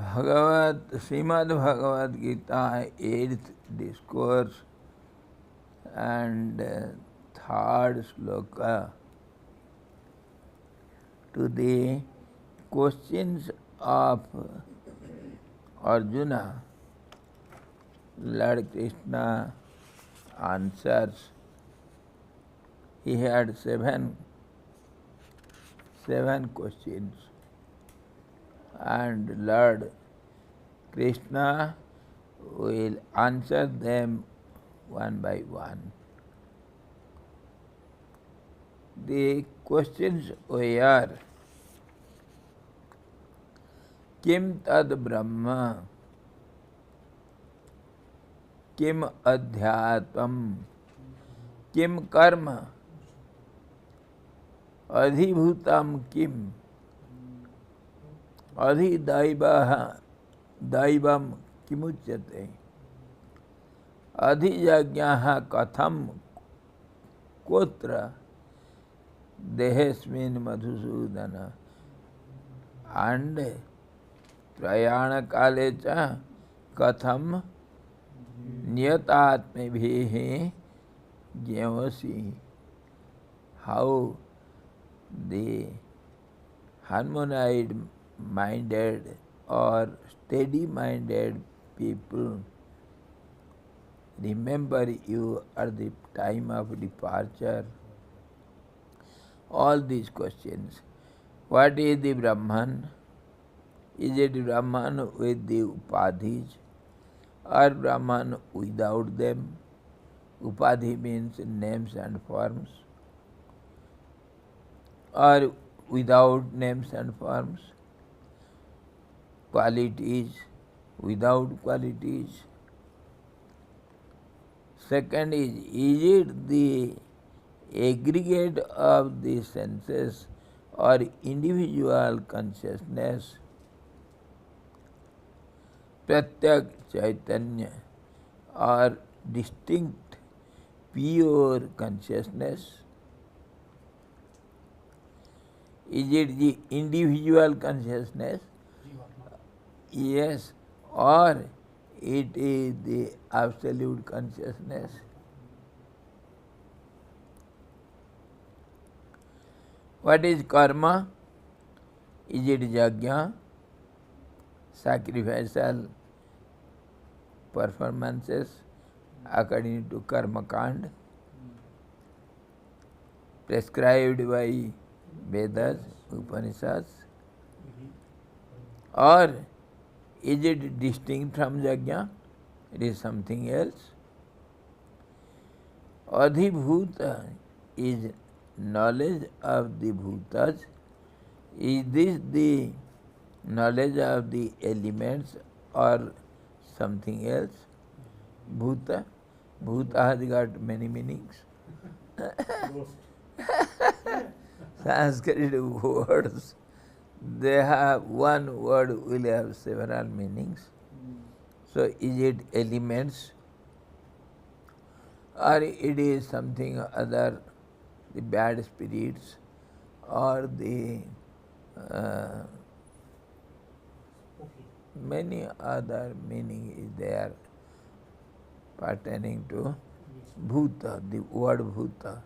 Srimad Bhagavad Gita, 8th discourse and 3rd sloka, to the questions of Arjuna, Lord Krishna answers. He had seven questions, and Lord Krishna will answer them one by one. The questions were: Kim tad Brahma? Kim adhyatvam? Kim karma? Adhibhutam kim? Adhidaivam kimuchyate? Adhijagyaha katham kotra dehesmin madhusudana? And prayana kale cha katham niyatatmebhihi jyavasi? How the harmonized minded or steady minded people remember you at the time of departure. All these questions. What is the Brahman? Is it Brahman with the upadhis or Brahman without them? Upadhi means names and forms, or without names and forms, qualities, without qualities. Second is it the aggregate of the senses or individual consciousness? Pratyak Chaitanya, or distinct, pure consciousness? Is it the individual consciousness? Yes. Or it is the absolute consciousness? What is karma? Is it yajna, sacrificial performances according to karma kand, prescribed by Vedas, Upanishads? Or is it distinct from yajna? It is something else. Adhibhuta is knowledge of the bhutas. Is this the knowledge of the elements or something else? Bhuta. Bhuta has got many meanings. Sanskrit words, they have one word will have several meanings. So is it elements, or it is something other, the bad spirits, or the many other meaning is there pertaining to bhuta, the word bhuta.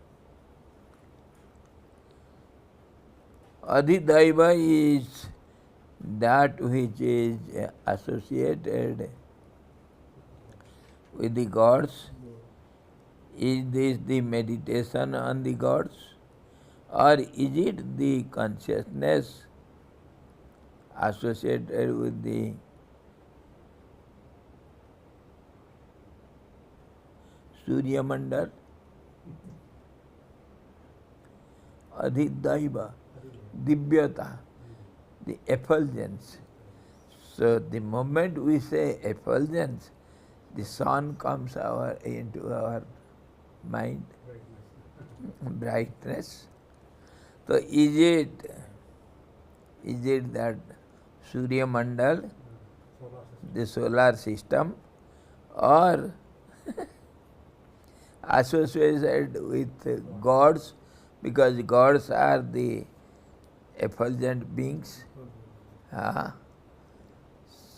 Adhidaiva is that which is associated with the gods. Is this the meditation on the gods, or is it the consciousness associated with the Surya Mandal? Adhidaiva, Divyata, the effulgence. So the moment we say effulgence, the sun comes into our mind, brightness. So is it that Surya Mandal, the solar system, or associated with gods, because gods are the effulgent beings?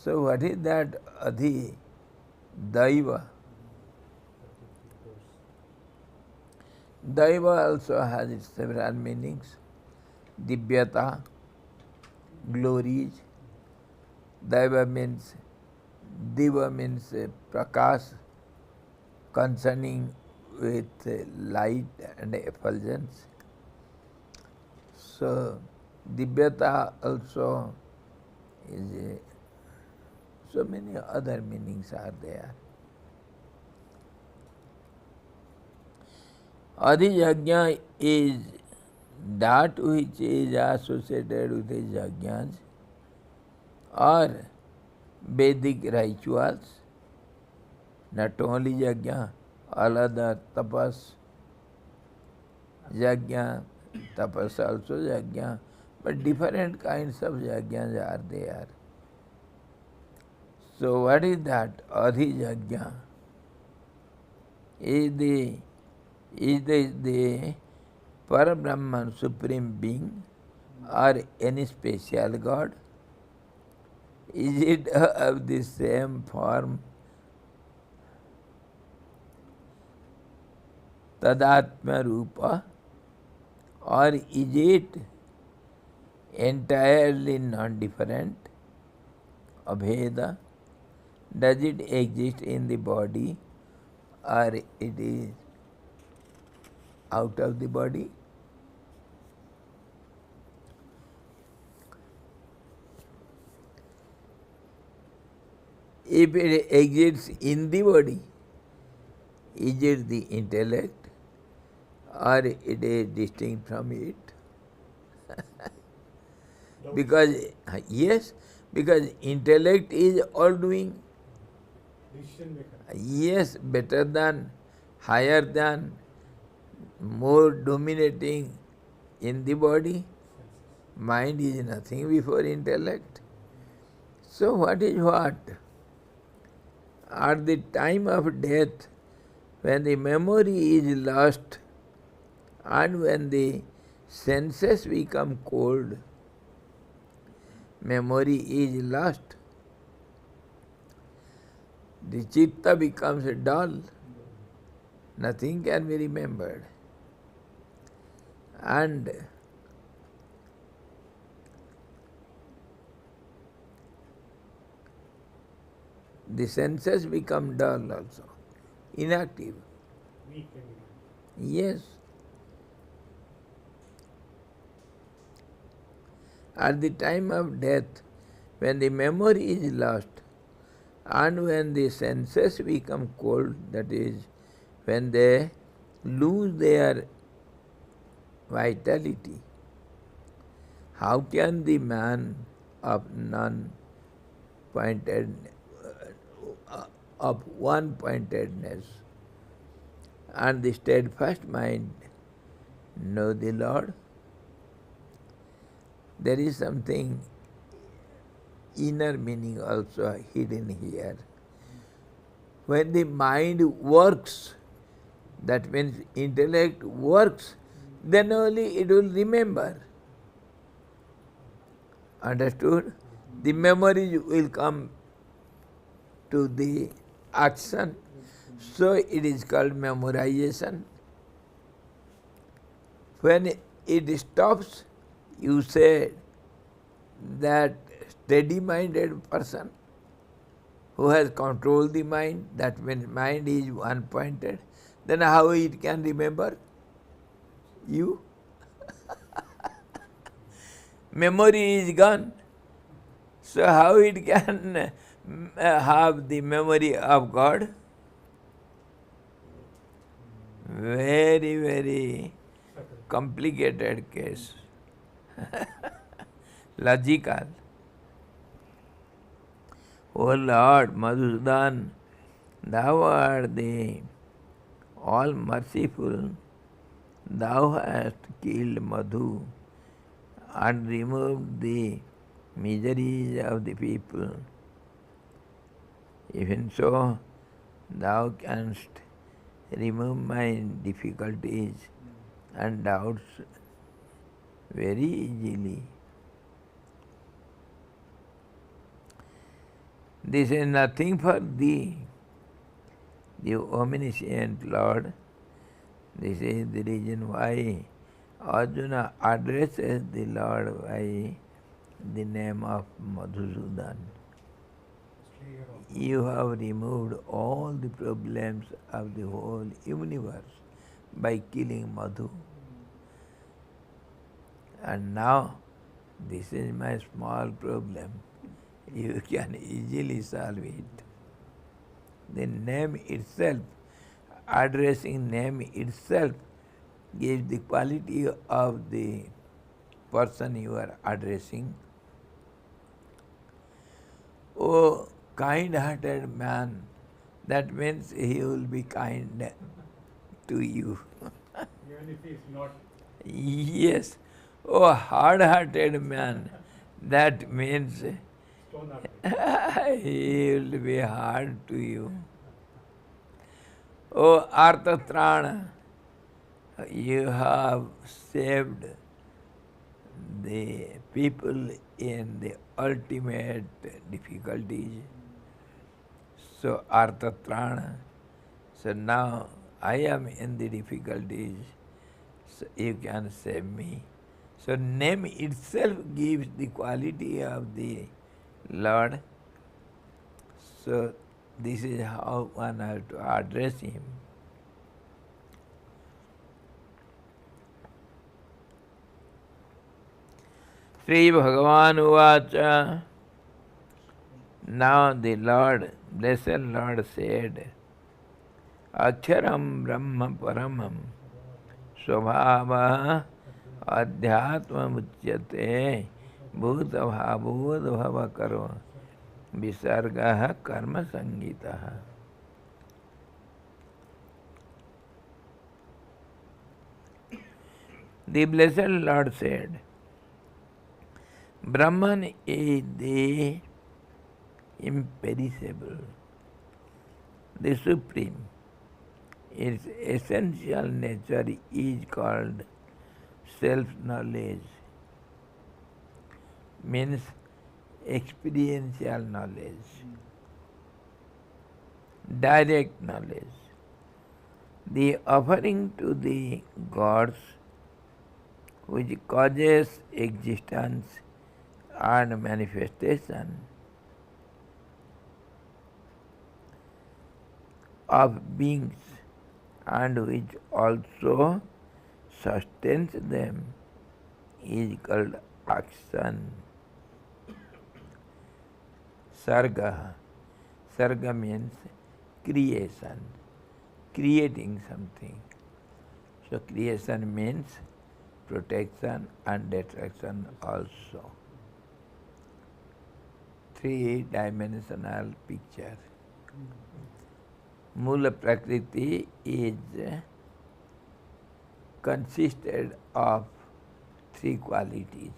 So what is that Adhi? Daiva. Daiva also has its several meanings. Divyata, glories. Daiva means, Diva means prakash, concerning with light and effulgence. So, Divyata also is so many other meanings are there. Adhijagya is that which is associated with the yajnas or Vedic rituals, not only yajna, all other tapas, yajna, tapas also yajna, but different kinds of yajnas are there. So what is that? Adhijagya is the Parabrahman Supreme Being or any special God? Is it of the same form? Tadatma Rupa, or is it entirely non-different? Abheda, does it exist in the body or it is out of the body? If it exists in the body, is it the intellect or it is distinct from it? Because, yes, because intellect is all doing. Yes, better than, higher than, more dominating in the body. Mind is nothing before intellect. So what is what? At the time of death, when the memory is lost and when the senses become cold, memory is lost. The chitta becomes dull. Nothing can be remembered. And the senses become dull also, inactive. Yes. At the time of death, when the memory is lost and when the senses become cold, that is, when they lose their vitality, how can the man of non-pointed, of one-pointedness and the steadfast mind know the Lord? There is something inner meaning also hidden here. When the mind works, that means intellect works, then only it will remember. Understood? The memory will come to the action. So it is called memorization. When it stops, you say that steady-minded person who has controlled the mind, that means mind is one-pointed, then how it can remember you? Memory is gone. So how it can have the memory of God? Very, very complicated case. Logical. O Lord Madhusudan, Thou art the all merciful. Thou hast killed Madhu and removed the miseries of the people. Even so, Thou canst remove my difficulties and doubts very easily. This is nothing for thee, the omniscient Lord. This is the reason why Arjuna addresses the Lord by the name of Madhusudan. You have removed all the problems of the whole universe by killing Madhu. And now, this is my small problem. You can easily solve it. The name itself, addressing name itself, gives the quality of the person you are addressing. Oh, kind-hearted man, that means he will be kind to you. Even if he is not. Yes. Oh, hard-hearted man, that means Stone-hearted. he will be hard to you. Oh, Arthatrana, you have saved the people in the ultimate difficulties. So, Arthatrana, so now I am in the difficulties, so you can save me. So, name itself gives the quality of the Lord. So, this is how one has to address him. Sri Bhagavan Uvacha. Now the Lord, blessed Lord said, Aksharam Brahma Paramam Swabhava Adhyatma Muchyate Bhuta Bhavud Bhava Karo Visargaha Karma Sangitaha. The blessed Lord said, Brahman is the imperishable, the supreme. Its essential nature is called self-knowledge, means experiential knowledge, direct knowledge. The offering to the gods which causes existence and manifestation of beings and which also sustains them is called action. Sarga. Sarga means creation, creating something. So creation means protection and destruction also. Three-dimensional picture. Mula Prakriti is consisted of three qualities.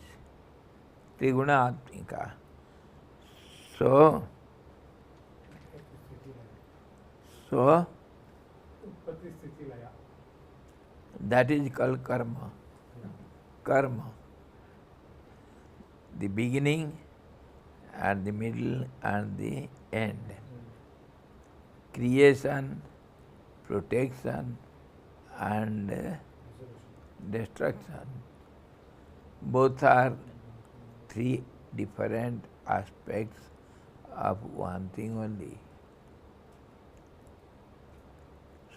Triguna Atmika. So that is called karma. Karma. The beginning and the middle and the end. Creation, protection and destruction. Both are three different aspects of one thing only.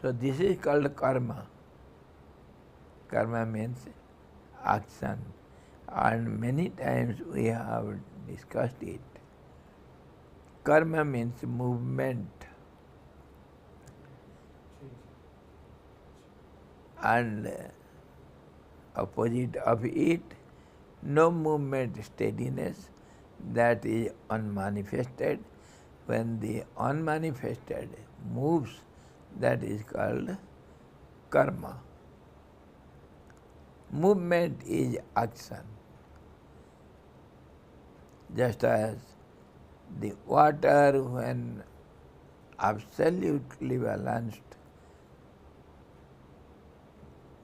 So this is called karma. Karma means action, and many times we have discussed it. Karma means movement, and opposite of it, no movement, steadiness, that is unmanifested. When the unmanifested moves, that is called karma. Movement is action. Just as the water, when absolutely balanced,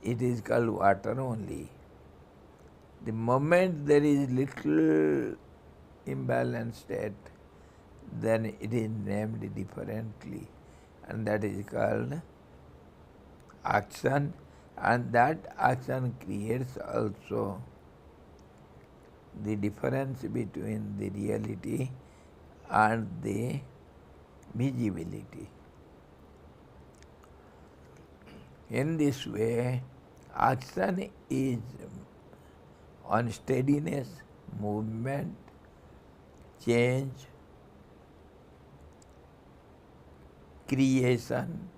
it is called water only. The moment there is little imbalanced state, then it is named differently, and that is called action, and that action creates also the difference between the reality and the visibility. In this way, action is unsteadiness, movement, change, creation,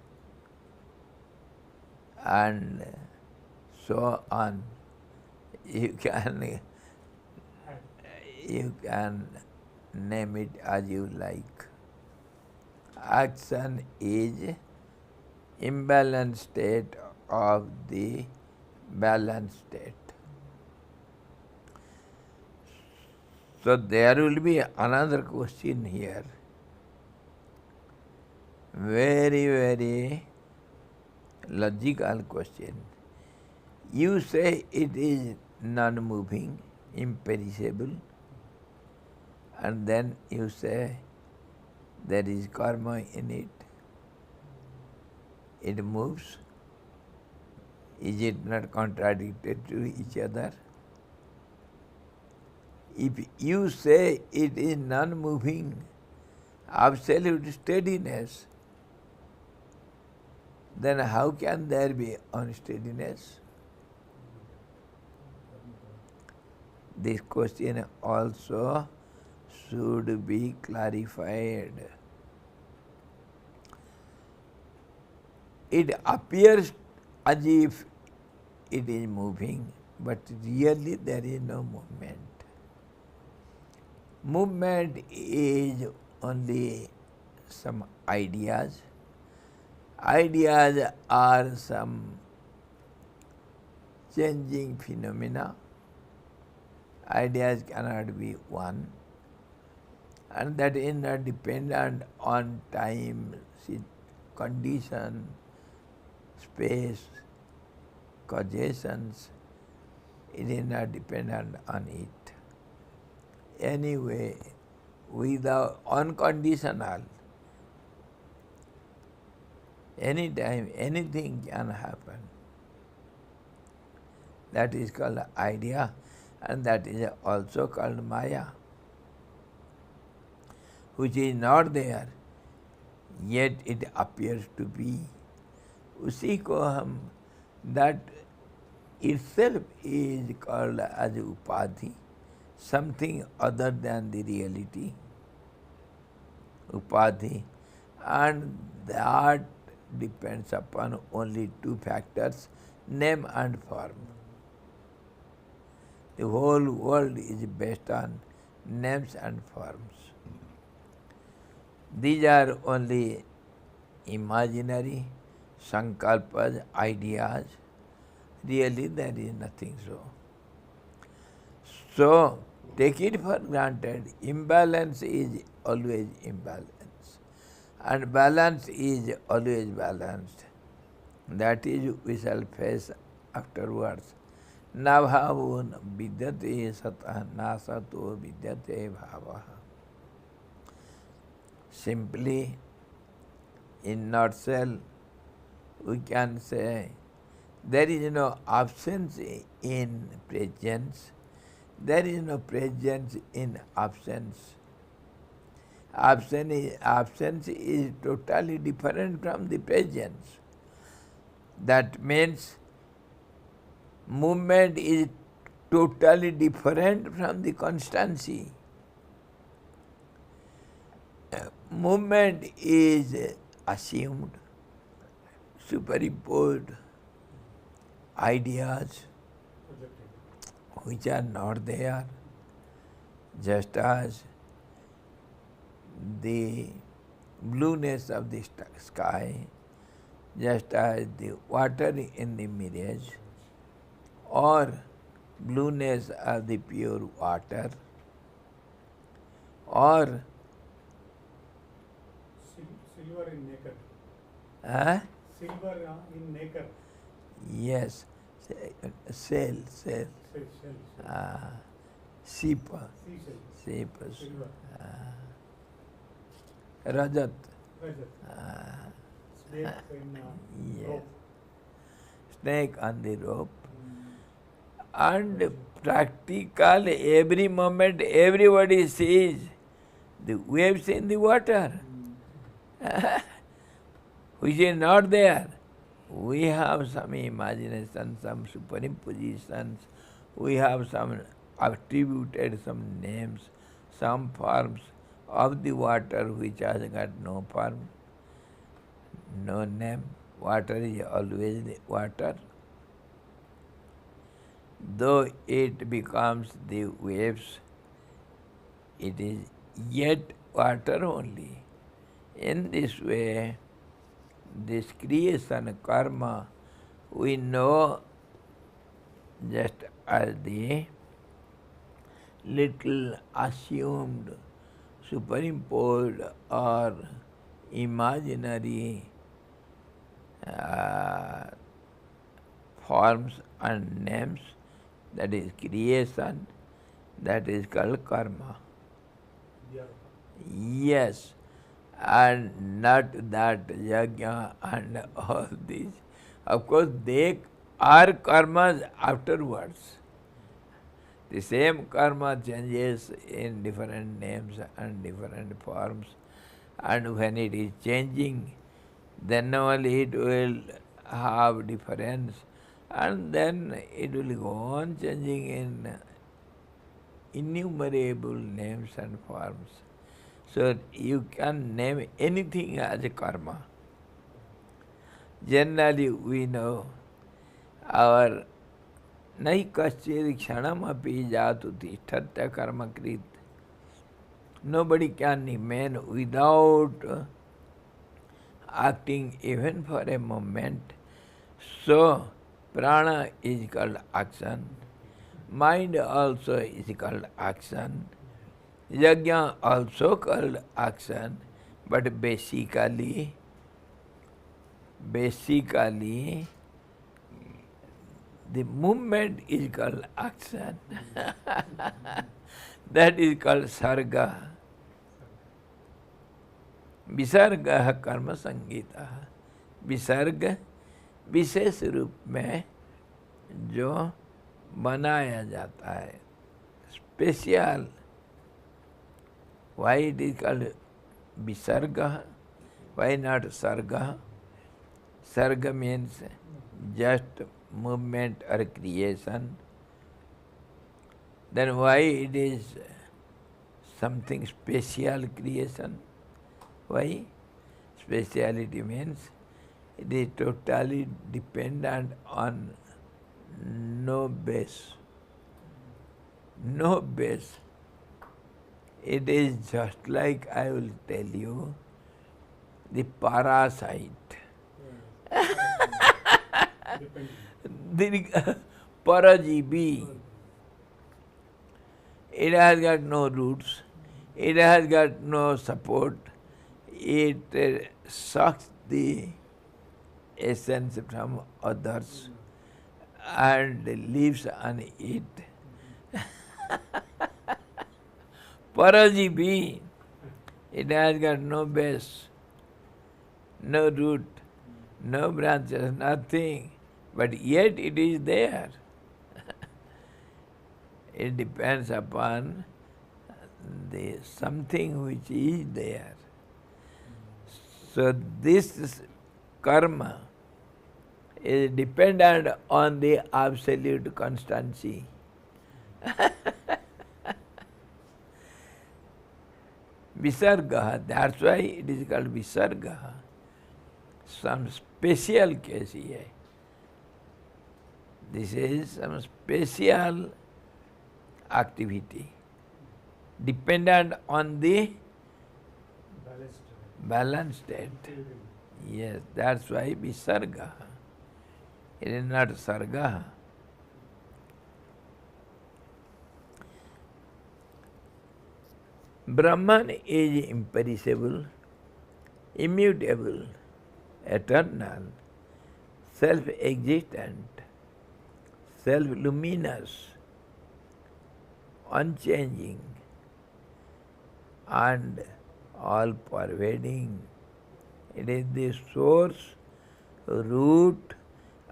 and so on. You can name it as you like. Action is imbalanced state of the balanced state. So there will be another question here. Very, very logical question. You say it is non-moving, imperishable, and then you say there is karma in it. It moves. Is it not contradicted to each other? If you say it is non-moving, absolute steadiness, then how can there be unsteadiness? This question also should be clarified. It appears as if it is moving, but really there is no movement. Movement is only some ideas. Ideas are some changing phenomena. Ideas cannot be one, and that is not dependent on time, condition, space, causations. It is not dependent on it. Anyway, without unconditional, anytime anything can happen. That is called idea, and that is also called Maya, which is not there, yet it appears to be. उसी को हम, that itself is called as upadhi, something other than the reality, upadhi, and that depends upon only two factors, name and form. The whole world is based on names and forms. These are only imaginary, sankalpas, ideas. Really there is nothing so. So, take it for granted, imbalance is always imbalance, and balance is always balanced. That is we shall face afterwards. Na bhavun vidyate satah nasato vidyate bhavaha. Simply, in nutshell, we can say there is no absence in presence, there is no presence in absence. Absence is totally different from the presence. That means movement is totally different from the constancy. Movement is assumed, superimposed ideas which are not there, just as the blueness of the sky, just as the water in the mirage, or blueness of the pure water, or silver in nacre. Silver in nacre. Yes, sail. Shell. Sheep. Seashell. Sheep. Silver. Rajat. Rajat. Snake in Yes. rope. Snake on the rope. Mm. And practical, every moment everybody sees the waves in the water, which is not there. We have some imagination, some superimpositions, we have some attributed some names, some forms of the water which has got no form, no name. Water is always the water. Though it becomes the waves, it is yet water only. In this way, this creation karma, we know just as the little assumed, superimposed or imaginary forms and names, that is creation, that is called karma. Yeah. Yes, and not that yajna and all these. Of course, they are karmas afterwards. The same karma changes in different names and different forms, and when it is changing, then only it will have difference, and then it will go on changing in innumerable names and forms. So you can name anything as a karma. Generally we know our nahi kaschir kshanamapi jatu tishtatya karma krit. Nobody can remain without acting even for a moment. So prana is called action. Mind also is called action. Yajna also called action, but basically the movement is called action. That is called sarga. विसर्ग कर्म संगीत. विसर्ग विशेष रूप में जो बनाया जाता है, special. Why it is called visarga? Why not sarga? Sarga means just movement or creation. Then why it is something special creation? Why? Speciality means it is totally dependent on no base. No base. It is just like, I will tell you, the parasite. The parajibi. It has got no roots. It has got no support. It sucks the essence from others and lives on it. Parajibi. It has got no base, no root, no branches, nothing. But yet it is there. It depends upon the something which is there. So this karma is dependent on the absolute constancy. Visarga, that's why it is called Visarga. Some special case here. This is some special activity dependent on the balanced state. Yes, that's why Visarga. It is not Sarga. Brahman is imperishable, immutable, eternal, self-existent, self-luminous, unchanging, and all pervading. It is the source, root,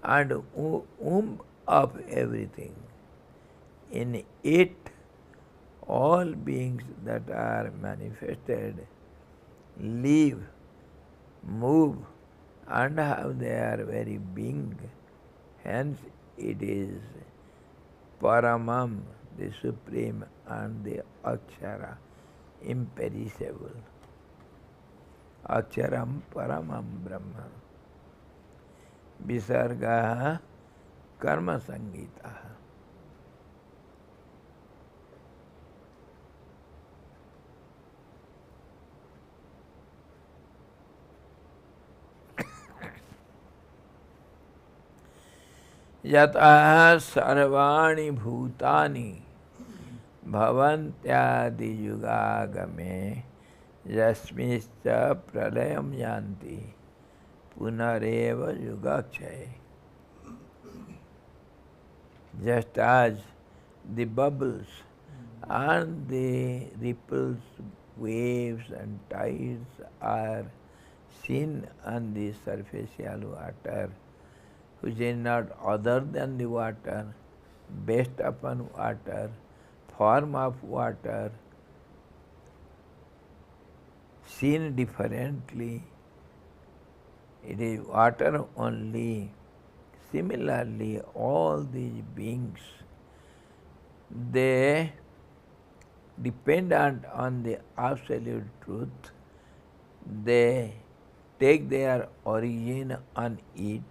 and womb of everything. In it, all beings that are manifested live, move, and have their very being. Hence, it is Paramam, the Supreme, and the Akshara, imperishable. Aksharam Paramam Brahma. Visarga Karma Sangita. Yatah sarvani bhutani bhavantyadi yugagame yasmischa pralayam yanti punareva yugakshay. Just as the bubbles and the ripples, waves and tides are seen on the superficial water, which is not other than the water, based upon water, form of water, seen differently. It is water only. Similarly, all these beings, they dependent on the absolute truth. They take their origin on it.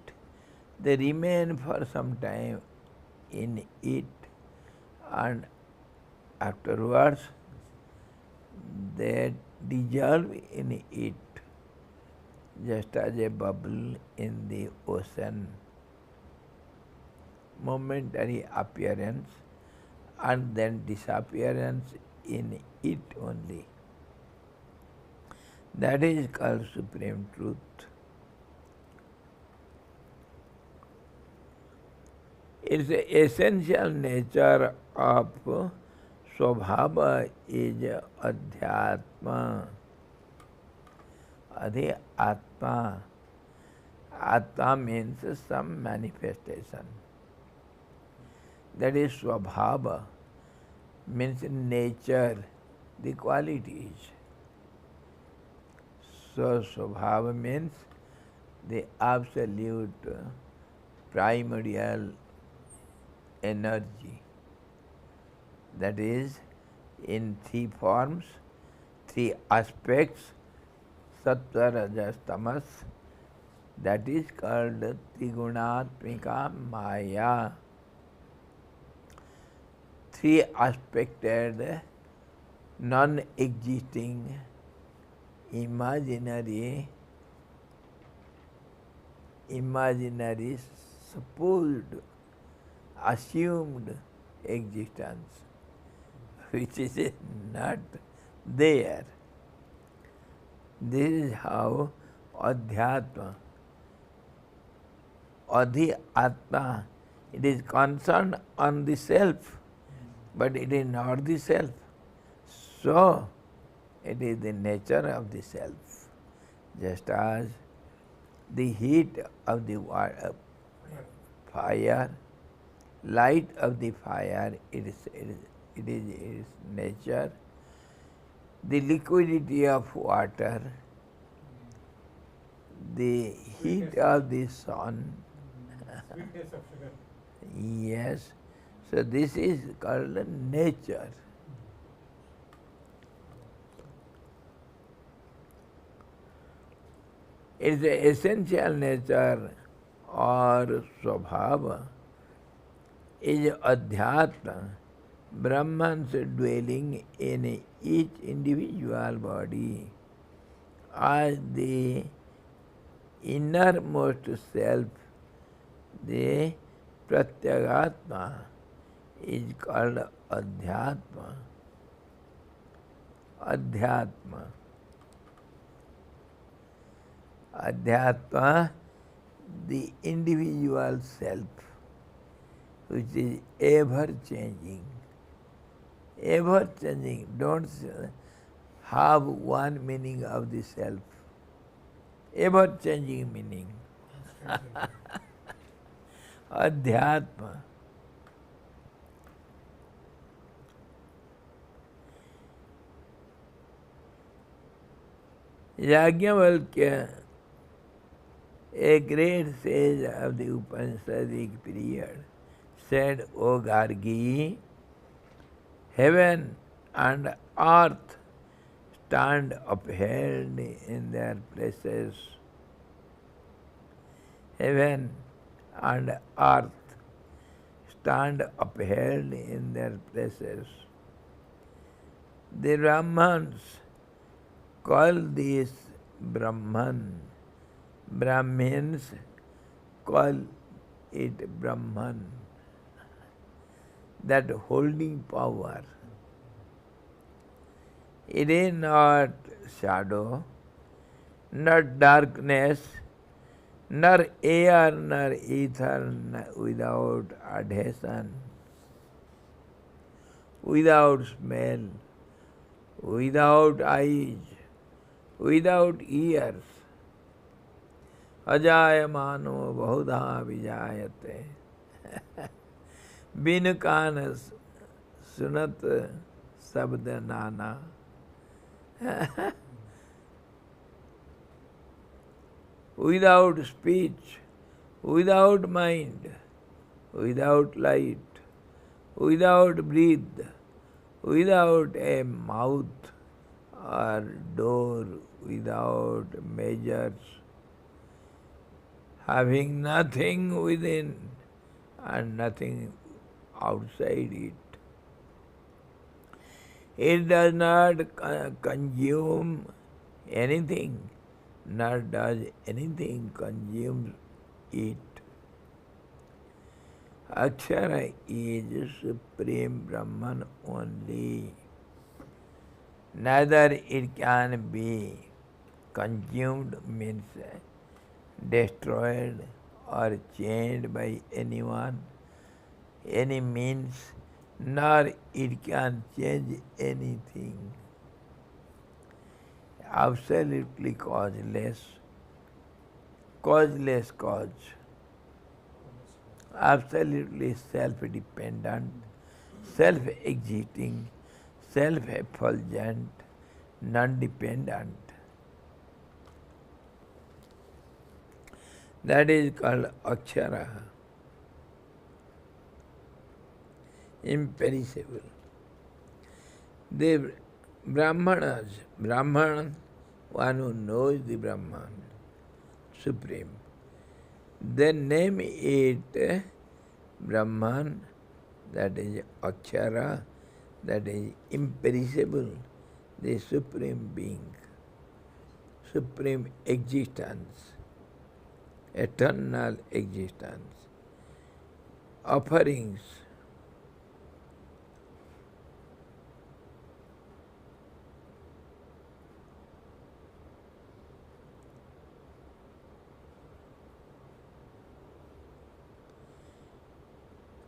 They remain for some time in it, and afterwards they dissolve in it, just as a bubble in the ocean. Momentary appearance and then disappearance in it only. That is called Supreme Truth. Its essential nature of Swabhava is Adhyatma. Adhyatma. Atma means some manifestation. That is Swabhava, means nature, the qualities. So Swabhava means the absolute primordial energy. That is in three forms, three aspects, Sattva, Rajas, Tamas. That is called Trigunatmika Maya. Three aspected, non-existing, imaginary, supposed, assumed existence, which is not there. This is how Adhyatma, Adhyatma, it is concerned on the self, but it is not the self. So, it is the nature of the self. Just as the heat of the fire, light of the fire, it is its nature. The liquidity of water, the heat of the sun. Sweetness of sugar. Yes. So this is called nature. Its essential nature or Swabhava is Adhyatma, Brahman's dwelling in each individual body as the innermost self, the Pratyagatma, is called Adhyatma. Adhyatma. Adhyatma, the individual self, which is ever changing. Ever changing. Don't have one meaning of the self, ever-changing meaning. Adhyatma. Yajnavalkya, a great sage of the Upanishadic period, said, O Gargi, heaven and earth stand upheld in their places. Heaven and earth stand upheld in their places. The Brahmans call this Brahman. Brahmins call it Brahman, that holding power. It is not shadow, not darkness, nor air, nor ether, without adhesion, without smell, without eyes, without ears. Ajayamano bahudha vijayate. Bin kan sunat sabda nana. Without speech, without mind, without light, without breath, without a mouth or door, without measures, having nothing within and nothing outside it. It does not consume anything, nor does anything consume it. Aksara is Supreme Brahman only. Neither it can be consumed, means destroyed or changed by anyone, any means, nor it can change anything. Absolutely causeless, causeless cause, absolutely self-dependent, self-existing, self-effulgent, non-dependent. That is called Aksara, imperishable. The Brahmanas, Brahman, one who knows the Brahman, Supreme, they name it Brahman, that is Aksara, that is imperishable, the Supreme Being, Supreme Existence, eternal existence. Offerings,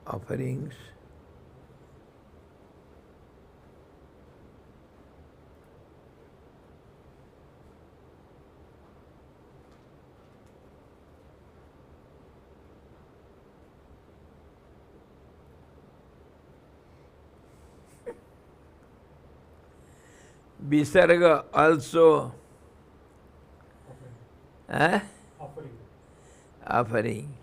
offerings, Visarga also, Offering. offering,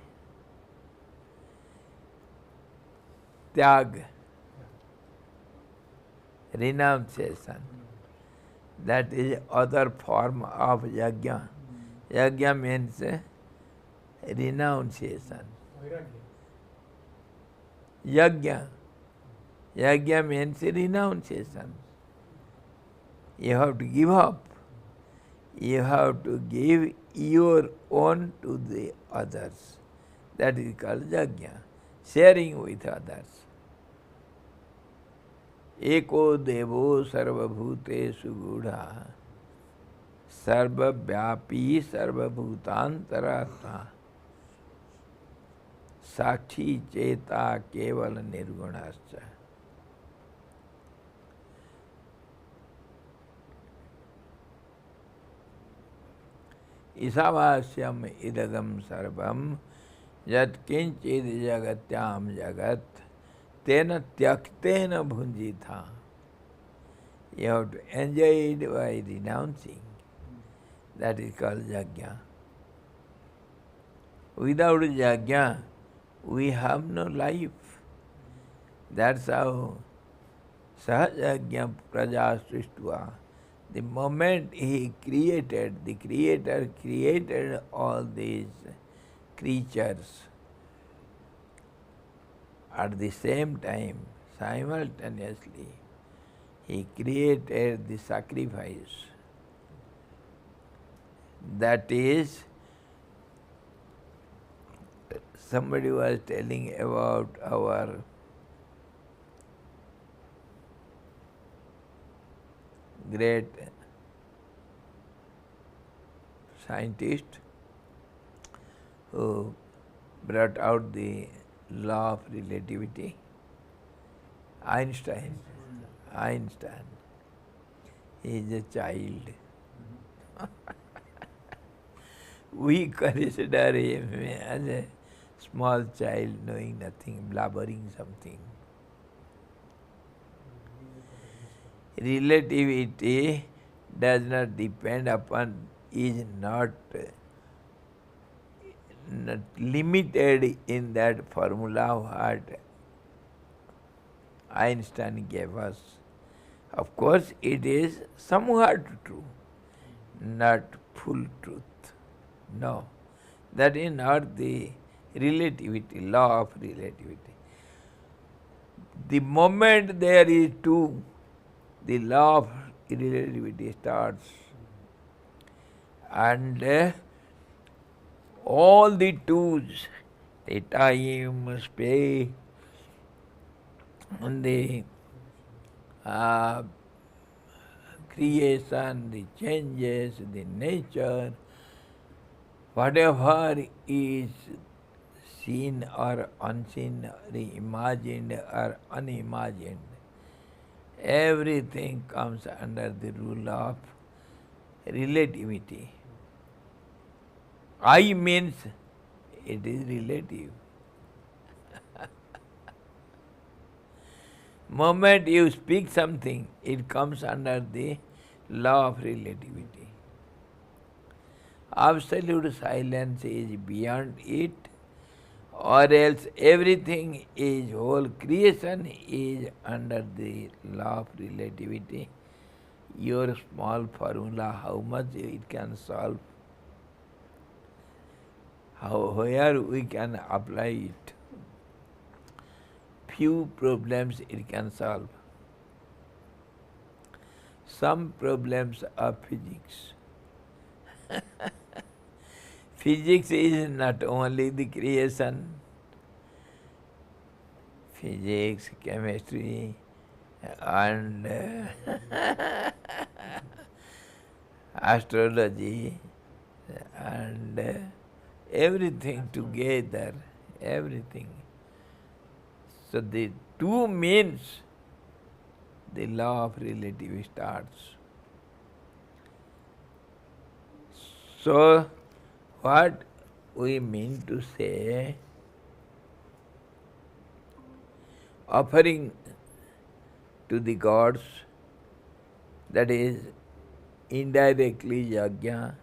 Tyag, renunciation. That is other form of yajna. Yajna means renunciation. Vairagya. Yajna means renunciation. You have to give up. You have to give your own to the others. That is called yajna, sharing with others. Eko devo sarvabhuteshu gudha, sarvavyapi sarvabhutantaratma, sakshi cheta kevala nirgunascha. Isavasyam idagam sarvam yat kinchid jagatyam jagat tena tyaktena bhunjitha. You have to enjoy it by renouncing. That is called yajna. Without yajna, we have no life. That's how sahajajna praja srishtva. The moment he created, the Creator created all these creatures at the same time, simultaneously, he created the sacrifice. That is, somebody was telling about our great scientist who brought out the law of relativity, Einstein. He is a child. We consider him as a small child knowing nothing, blabbering something. Relativity does not depend upon, is not limited in that formula what Einstein gave us. Of course, it is somewhat true, not full truth. No, that is not the relativity, law of relativity. The moment there is two, the law of relativity starts, and all the twos, the time, space, and the creation, the changes, the nature, whatever is seen or unseen, imagined or unimagined, everything comes under the rule of relativity. I means it is relative. Moment you speak something, it comes under the law of relativity. Absolute silence is beyond it, or else everything is, whole creation is under the law of relativity. Your small formula, how much it can solve, where we can apply it. Few problems it can solve. Some problems of physics. Physics is not only the creation. Physics, chemistry, and astrology, and everything together, everything. So the two means the law of relativity starts. So what we mean to say, offering to the gods, that is indirectly yajna,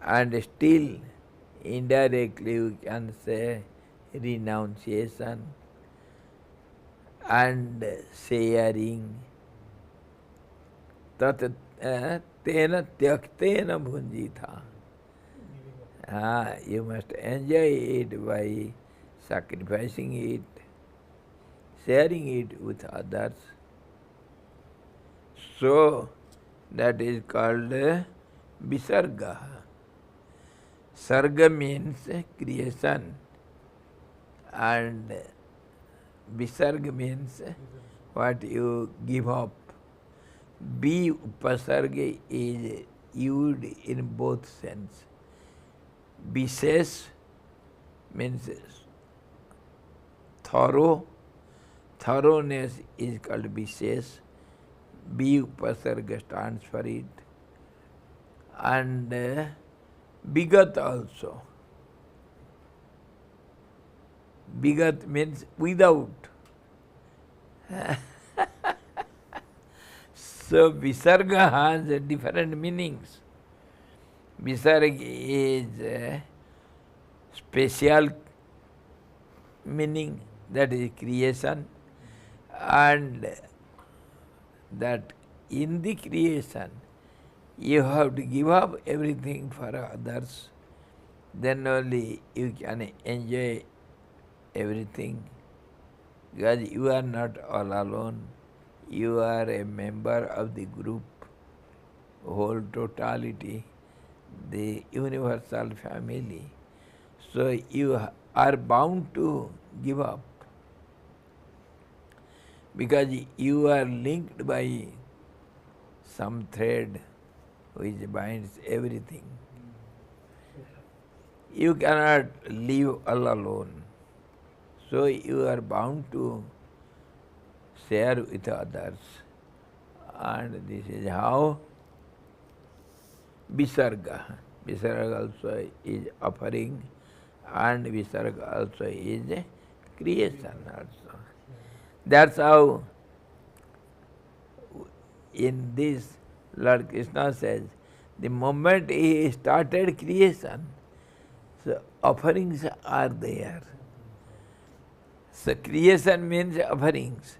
and still indirectly we can say renunciation and sharing. Tat tena tyaktena bhunjitha. You must enjoy it by sacrificing it, sharing it with others. So that is called visarga. Sarga means creation, and visarga means what you give up. Be upasarga is used in both sense. Vishesh means thorough. Thoroughness is called vishesh. Be upasarga stands for it. and bigat also. Bigat means without. So visarga has different meanings. Visarga is special meaning, that is creation, and that in the creation you have to give up everything for others, then only you can enjoy everything, because you are not all alone. You are a member of the group, whole totality, the universal family. So you are bound to give up, because you are linked by some thread which binds everything. You cannot live all alone. So you are bound to share with others. And this is how Visarga. Visarga also is offering, and Visarga also is creation also. That's how in this Lord Krishna says, the moment he started creation, so offerings are there. So creation means offerings.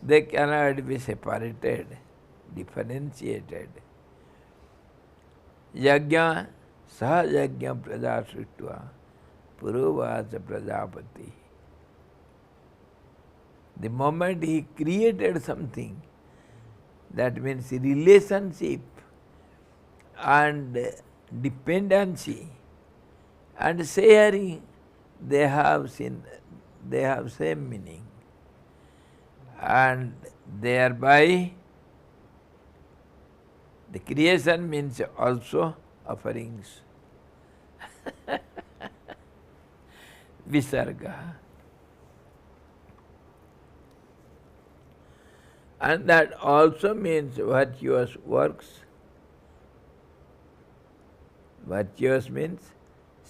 They cannot be separated, differentiated. Yajna sahajajna praja srištva puruvasa prajapati. The moment he created something, that means relationship and dependency and sharing, they have same meaning. And thereby the creation means also offerings. Visarga. And that also means virtuous works. Virtuous means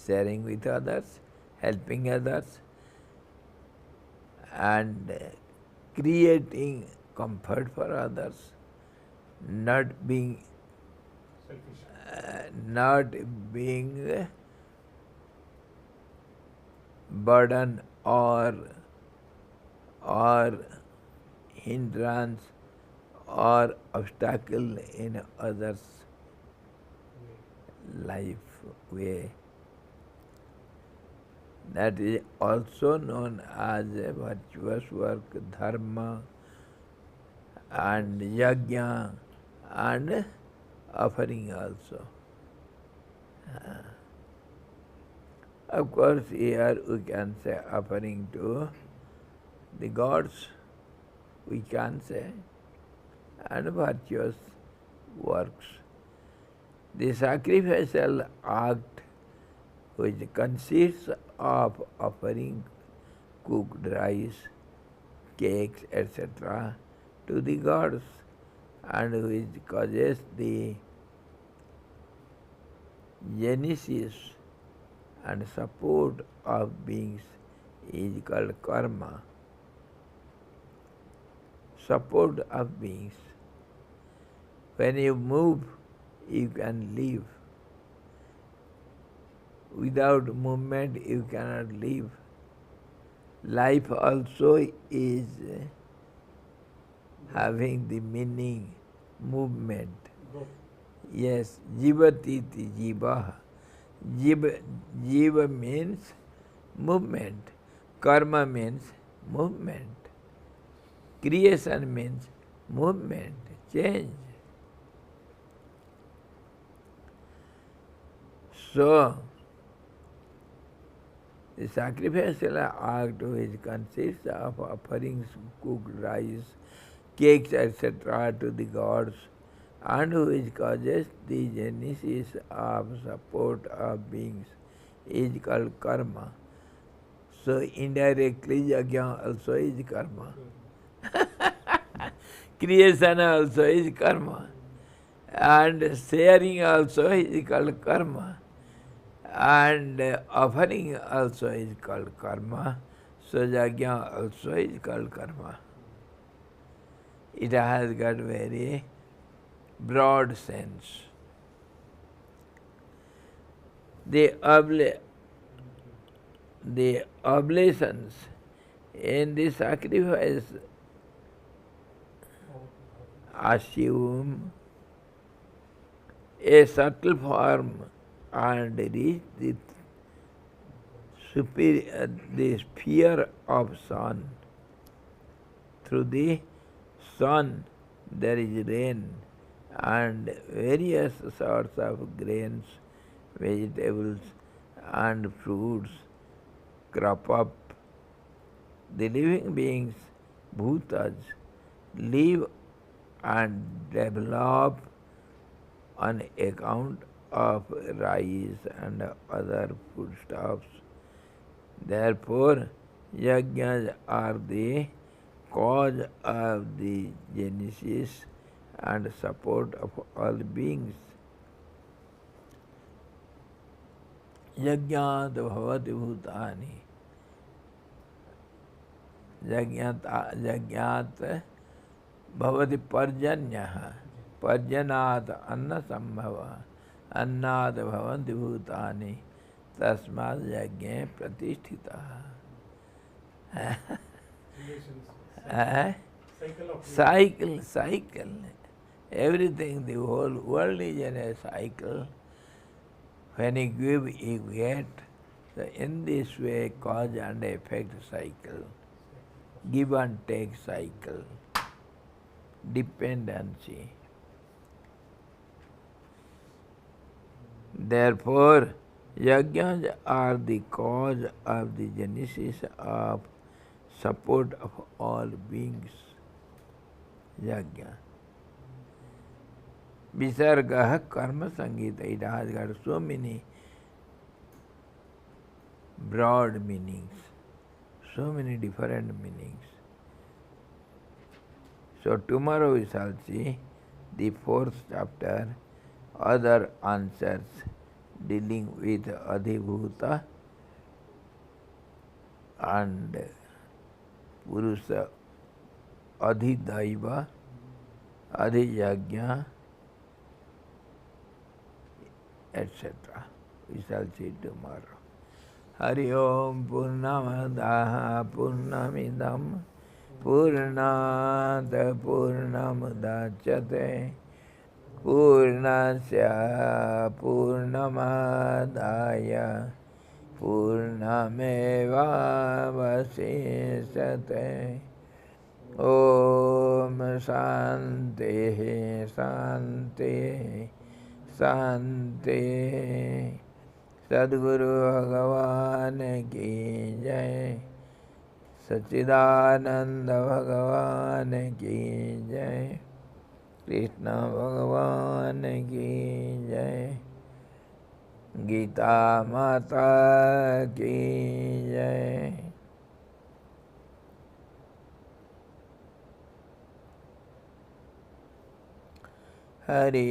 sharing with others, helping others, and creating comfort for others, not being burden or hindrance or obstacle in others' life way. That is also known as a virtuous work, dharma and yajna and offering also. Of course, here we can say offering to the gods, we can say, and virtuous works. The sacrificial act, which consists of offering cooked rice, cakes, etc. to the gods, and which causes the genesis and support of beings, is called karma. Support of beings. When you move, you can live. Without movement, you cannot live. Life also is having the meaning, movement. Yes, jivatiti jivaha. Jiva means movement. Karma means movement. Creation means movement, change. So, the sacrificial act, which consists of offerings cooked rice, cakes, etc. to the gods, and which causes the genesis of support of beings, is called karma. So indirectly yajna also is karma. Creation also is karma. And sharing also is called karma. And offering also is called karma. So yajna also is called karma. It has got very broad sense. The oblations in the sacrifice assume a subtle form and reach the sphere of sun. Through the sun there is rain and various sorts of grains, vegetables and fruits crop up. The living beings, bhutas, live and develop on account of rice and other foodstuffs. Therefore, yajnas are the cause of the genesis and support of all beings. Yajnat bhavati bhutani. Yajnat bhavati parjanyaha. Parjanat anna sambhava. Annat bhavanti bhutani. Tasmad yajne pratisthita. Cycle. Everything, the whole world is in a cycle. When you give, you get. So in this way, cause and effect cycle. Give and take cycle. Dependency. Therefore, yajnas are the cause of the genesis of support of all beings. Yajna. Visarga karma sangita. It has got so many broad meanings, so many different meanings. So tomorrow we shall see the 4th chapter, other answers dealing with Adhibhuta and Purusa, Adhidaiva, Adhiyajna, etc. We shall see tomorrow. Hari Om Purnamadaha Purnamidam Purnat Purnamudachyate Purnasya Purnamadaya Purnameva Vasishyate. Om Shanti Shanti Shanti. Sadguru Bhagavan ki jai. Sachidananda Bhagavan ki jai. Krishna Bhagavan ki jai. Gita Mata ki jai. Hari